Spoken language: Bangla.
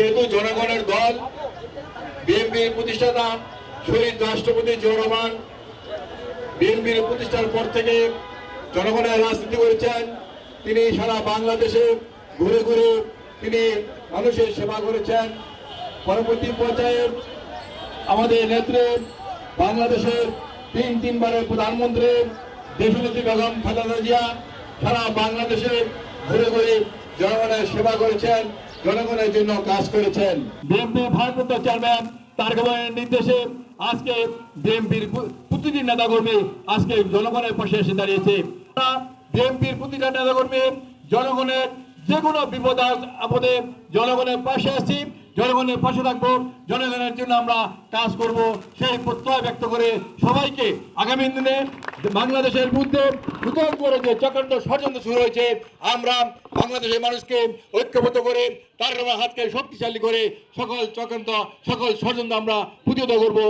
যেহেতু জনগণের দল, বিএনপির প্রতিষ্ঠাতা শহীদ রাষ্ট্রপতি জিয়াউর রহমান বিএনপির প্রতিষ্ঠার পর থেকে জনগণের রাজনীতি করেছেন। তিনি সারা বাংলাদেশে ঘুরে ঘুরে তিনি মানুষের সেবা করেছেন। পরবর্তী পর্যায়ে আমাদের নেত্রী, বাংলাদেশের তিনবারের প্রধানমন্ত্রী দেশনেত্রী বেগম খালেদা জিয়া সারা বাংলাদেশে ঘুরে ঘুরে জনগণের সেবা করেছেন, জনগণের জন্য কাজ করেছেন। বিএনপি ভারপ্রাপ্ত চেয়ারম্যান তারেক রহমানের নির্দেশে আজকে বিএনপির প্রতিটি নেতাকর্মী আজকে জনগণের পাশে এসে দাঁড়িয়েছে। বিএনপির প্রতিটা নেতাকর্মী জনগণের যে কোনো বিপদ আপদে জনগণের পাশে আছি, জনগণের পাশে থাকবো, জনগণের জন্য আমরা কাজ করব, সেই প্রত্যয় ব্যক্ত করে সবাইকে আগামী দিনে বাংলাদেশের বিরুদ্ধে নতুন করে যে চক্রান্ত ষড়যন্ত্র শুরু হয়েছে, আমরা বাংলাদেশের মানুষকে ঐক্যবদ্ধ করে তার হাতকে শক্তিশালী করে সকল চক্রান্ত সকল ষড়যন্ত্র আমরা প্রতিহত করবো।